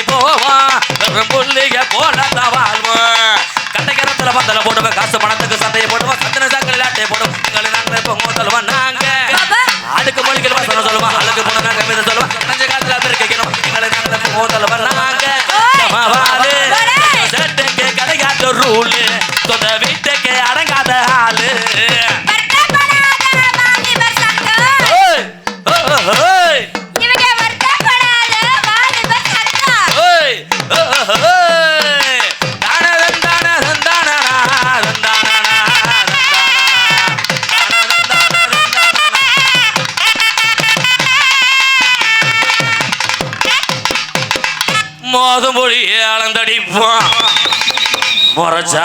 போவான் புள்ளிய போல வாழ்வோம் கட்டைக்கரத்துல பந்தல போடுவோம் காசு பணத்துக்கு சண்டையை போடுவோம் சந்தன சாக்கள் ஆட்டையை போடுவோம் எங்களை நாங்களே போவோம் சொல்லுவோம் நாங்க அதுக்கு மொழிகள் வசனம் சொல்லுவோம் அழகு போனா கவிதை சொல்லுவோம் கொஞ்ச காலத்துல இருக்கணும் எங்களை நாங்களே போவோம் சொல்லுவோம் நாங்க சட்டைக்கு கடைக்காட்ட ரூலு சொந்த வீட்டுக்கு அடங்காத ஆளு மோதும் மொழியை அளந்தடிப்போம் முறைச்சா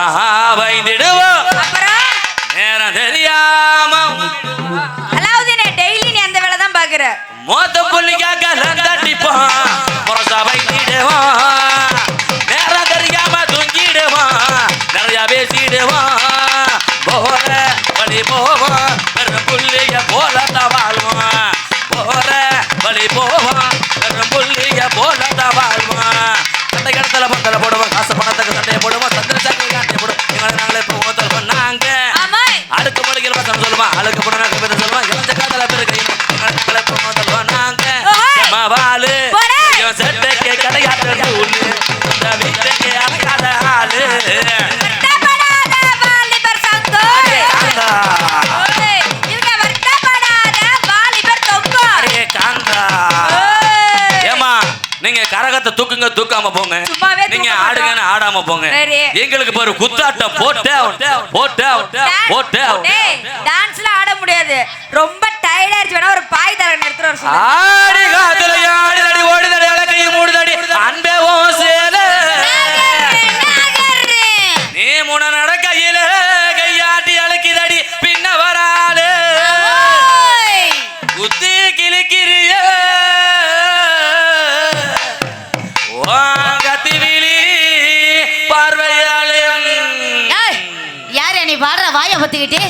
வைந்திடுவோம் நேரம் தெரியாம டெய்லி நீ அந்த வேலை தான் பாக்குற மோத புள்ளிக்காக அளந்தடிப்போம் முறைச்சா வைந்திடுவோம் நேரம் தெரியாம தூங்கிடுவோம் நிறைய பேசிடுவோம் போற வழி போவோம் வெறும் புள்ளிய போல வாழ்வோம் போற வழி போவோம் வெறும் புள்ளிய போல வாழ்வோம் அந்த இடத்துல பந்தல போடுவோம் காசு பணத்துக்கு சண்டையை போடுவோம் சந்திர சாக்கை காட்டையை போடுவோம் எங்களை நாங்களே போவோம் சொல்லுவோம் நாங்க அடுத்த மொழிகள் வசனம் சொல்லுவோம் அழுக்கு போடுவோம் கவிதை சொல்லுவோம் இளஞ்ச காதல பேரு கையும் எங்களை நாங்களே போவோம் சொல்லுவோம் நாங்க வாழு செட்டைக்கு கடையாட்ட ஊழு இந்த வீட்டுக்கு அடங்காத ஆளு நீங்க கரகத்தை தூக்குங்க தூக்காம போங்க நீங்க ஆடுங்கன்னு ஆடாம போங்க எங்களுக்கு பாரு குத்தாட்டம் போட்டே டான்ஸ்ல ஆட முடியாது ரொம்ப டயர்ட் ஆயிடுச்சு வேணா ஒரு பாய் தரங்க எடுத்துற ஒரு ஆடி காத்துல ஆடி நடி ஓடி நடி அலக்கை மூடுதடி அன்பே ஓ சேல நீ முன நடக்கையில கையாட்டி அலக்கிதடி பின்ன வராலே குத்தி கிளிக்கிறிய பாடுற வாயை பத்திக்கிட்டு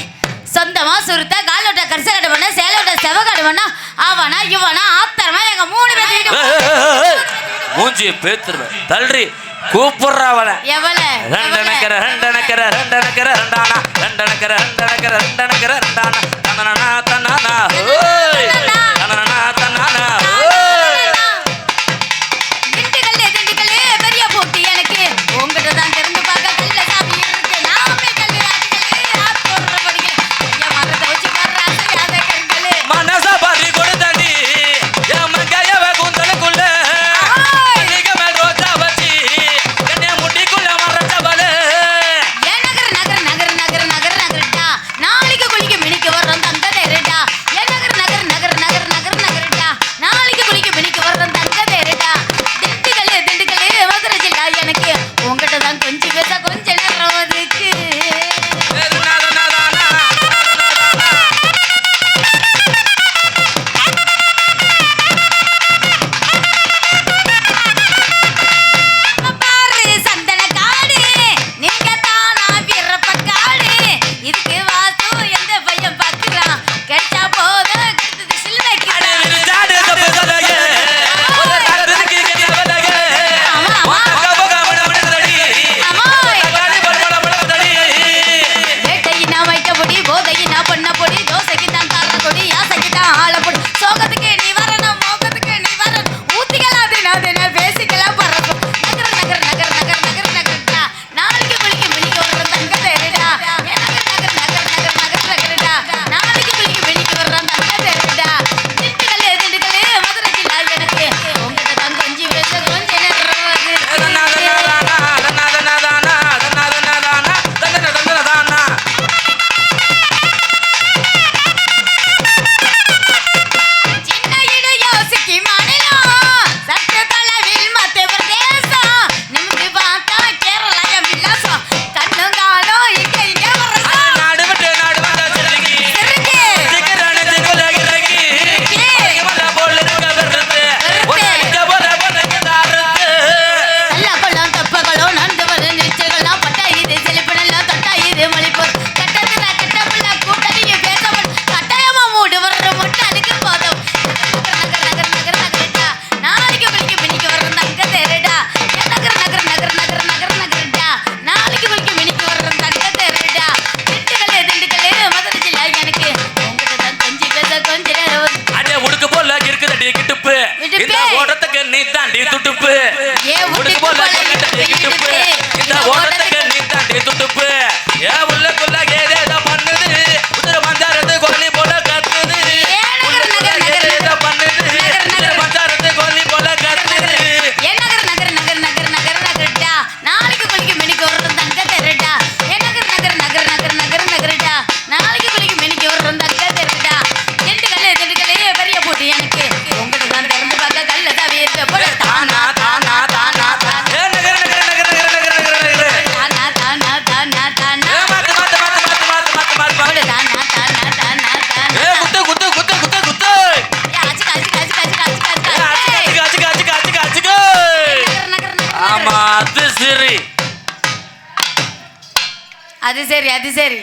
சொந்தமா சுருத்த காலோட்ட கரிச கட்டு பண்ண சேலோட்ட செவ கட்டு பண்ண அவனா இவனா ஆத்தரமா எங்க 3 பேர் மூஞ்சி பேத்துருவேன் தள்ளுறி கூப்பிடுறா அவள எவள ரெண்டனக்கற ரெண்டானா தனனா தனனா ஓய் தனனா தனனா திண்டுக்கல்லே பெரிய போட்டி எனக்கு உங்ககிட்ட தான் தெரிந்து பார்க்க கல்ல சாமி இருக்கு நான் போய் கல்ல மனச பறி கொடுத்தடி என் கையவ குந்தலுக்குள்ள நீங்க மேல் ரோஜா வச்சி என்னை முட்டிக்குள்ள மறைச்சவளே நகர்டா நாளைக்கு குளிக்க மினிக்கு வர்றோம் தங்க நேரடா நகர்டா நாளைக்கு துடுப்பு ஏன் உடுக்கு போல துடுப்பு இந்த ஓட்டத்துக்கு நீ தாண்டி துடுப்பு ஏன் உள்ளுக்குள்ள ஏதேதோ பண்ணுது உதிர பஞ்சாரத்து கோழி போல கத்துது உள்ளுக்குள்ள ஏதேதோ பண்ணுது உதிர பஞ்சாரத்து கோழி போல கத்துது ஏன் நகர் நகர் நகர் நகர் நகர் நகர்டா நாளைக்கு குளிக்கு மினிக்கு ஒரு தங்க தெருடா ஏன் நகர் நகர் நகர் நகர் நகர் நகர்டா நாளைக்கு குளிக்கு மினிக்கு ஒரு தங்க தெருடா திண்டுக்கல்லே பெரிய போட்டி எனக்கு உங்களுக்கு தான் திறந்து பார்க்க கல்ல தவி இருக்க போல தானா தானா தானா தானா ஏ நகர நகர நகர நகர நகர நகர தானா தானா தானா தானா ஏ மாத்து மாத்து மாத்து மாத்து மாத்து மாத்து மாத்து போல தானா தானா தானா தானா ஏ குத்து குத்து குத்து குத்து குத்து ஏ ஆச்சு காச்சு காச்சு காச்சு காச்சு காச்சு ஏ அச்சுக்கு அச்சுக்கு அச்சுக்கு அச்சுக்கு அச்சுக்கு நகர் நகர் நகர் ஆமா அது சரி அது சரி அது சரி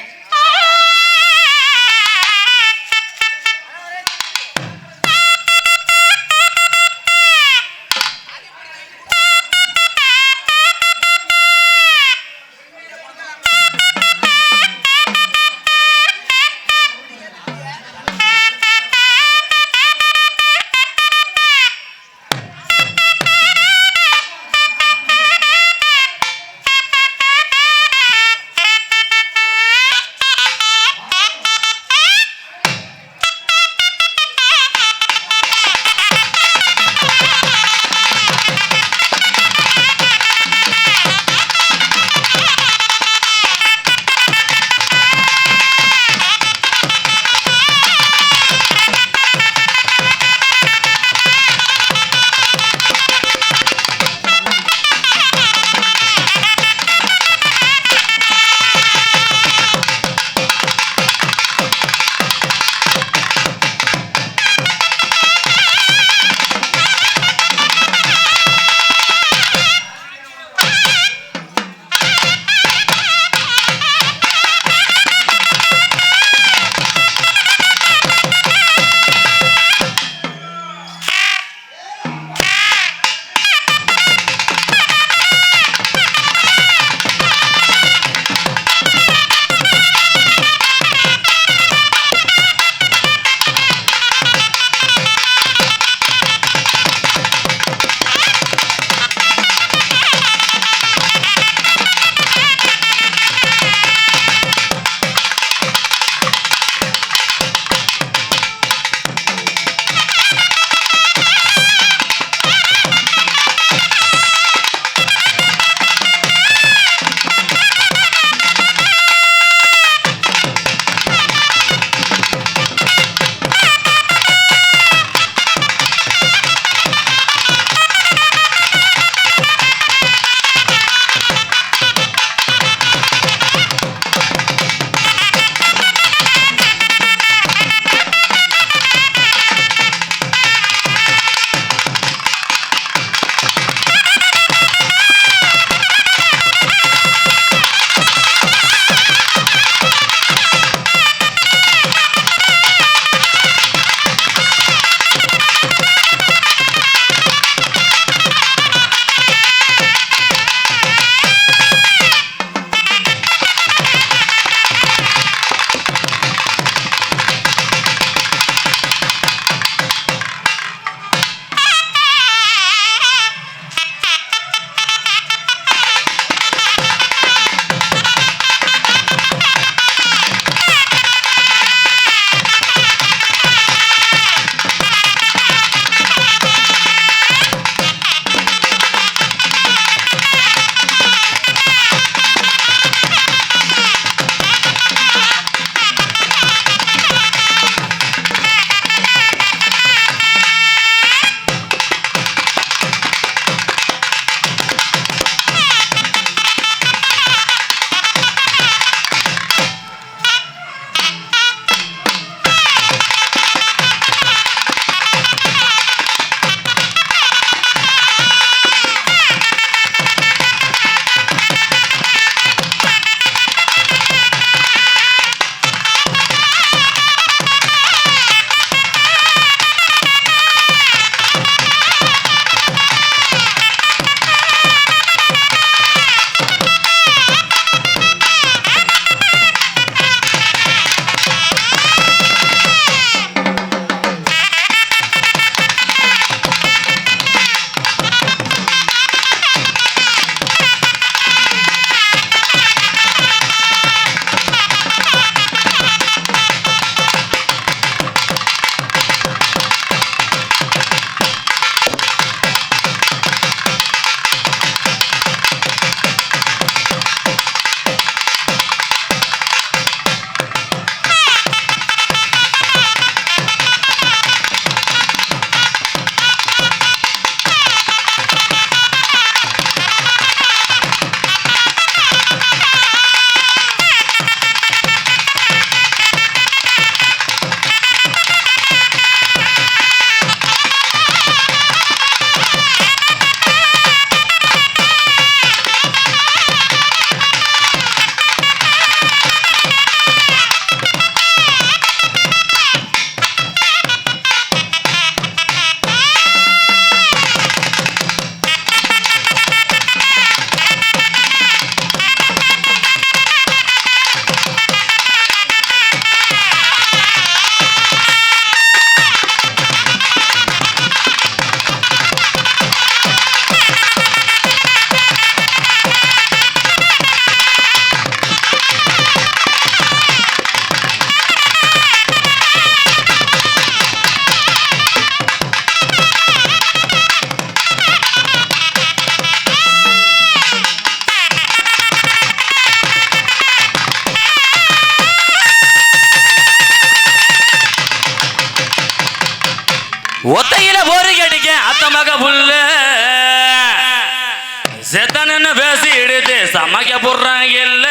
செத்தனன்னு பேசி எடுத்து சமைக்க போடுறாங்க இல்ல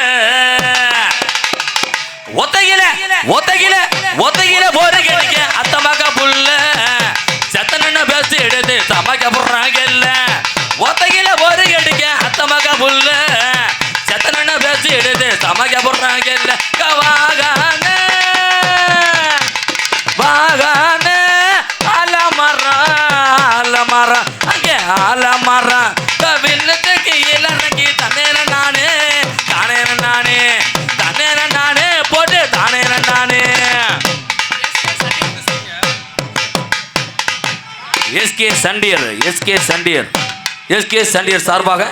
ஒத்தையில ஒத்தையில ஒத்தையில போற கிடைக்க அத்தமாக புள்ள செத்தனன்னு பேசி எடுத்து சமைக்க போடுறாங்க இல்ல ஒத்தையில போற கிடைக்க அத்தமாக புள்ள செத்தனன்னு பேசி எடுத்து சமைக்க போடுறாங்க இல்ல வாகான வாகான ஆலமரம் அங்கே ஆலமரம் வில்லுக்கு இறங்கி தன்னேன நானே தானேன நானே தன்னேன நானே போட்டு தானேன நானே எஸ்கே சண்டியர் சார்பாக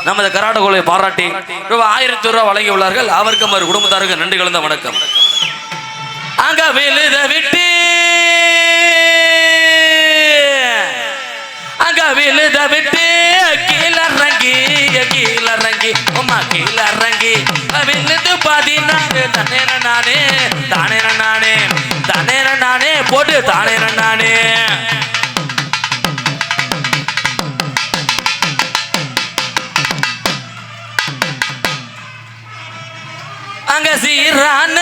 நமது கராட்டகுலை பாராட்டி ரூபாய் 1000 ரூபாய் வழங்கி உள்ளார்கள். அவருக்கும் அவர் குடும்பத்தாருக்கு நன்றி கலந்த வணக்கம். அங்க விழுத விட்டு அங்க விழுத விட்டு கீழறங்கி உமா கீழறங்கி விழுந்து 16 தன்னேன நானே தானேன நானே தானேன நானே போட்டு தானேன நானே அங்க சீரான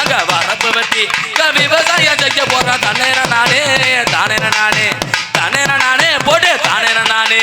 அங்க வரப்பு வெட்டி விவசாயம் செய்ய போற தன்னேன நானே தானேன நானே தானேன நானே போட்டு தானேன நானே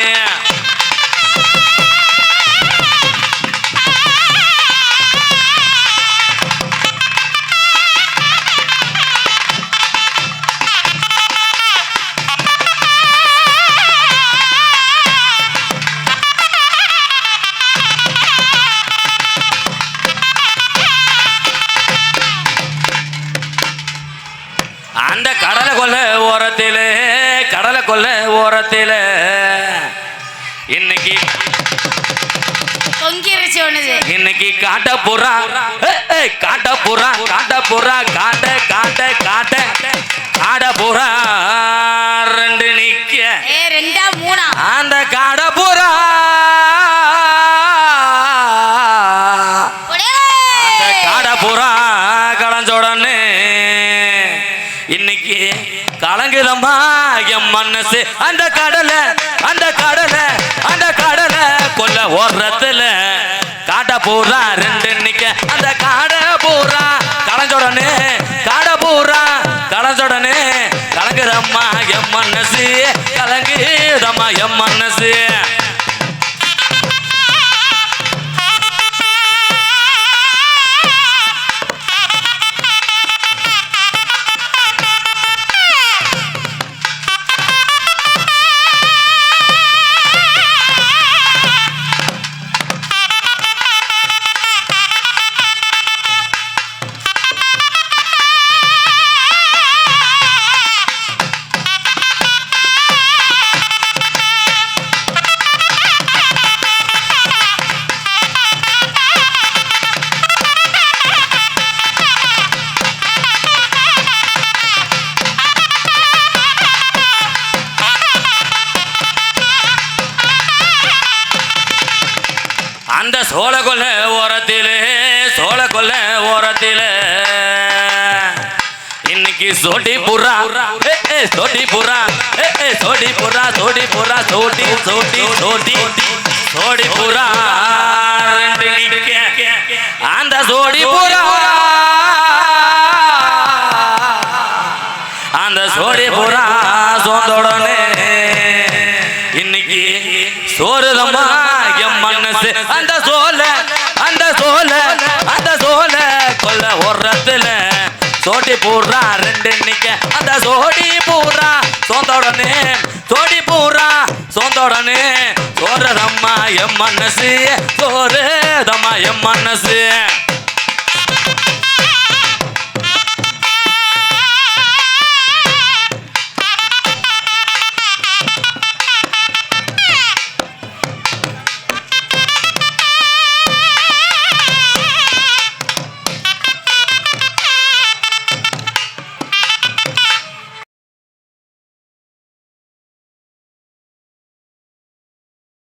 அந்த கடலை கொல்ல ஓரத்தில இன்னைக்கு இன்னைக்கு காட்ட புறா காட்ட புறா 2 நிக்க அந்த காட புறா அந்த காட புறா கலஞ்சோடனே இன்னைக்கு கலங்குதம்மா என் மனசு அந்த கடலை கொல்ல ஓரத்துல காட பூரா 2 நிக்க அந்த காட பூரா கலஞ்சோடனே கலங்குதம்மா என் மனசு கலங்குதம்மா என் மனசு அந்த சோழ கொல்ல ஓரத்தில இன்னைக்கு சோடி புறா அந்த சோடி புறா சோந்தோடனே இன்னைக்கு சோறுதம்மா என் மனசு அந்த சோல கொல்ல ஓரத்துல சோடி பூரா 2 நிக்க அந்த சோடி பூரா சோந்தோடனே சோடி பூரா எம் மனசு சோறு தம்மா எம் மனசு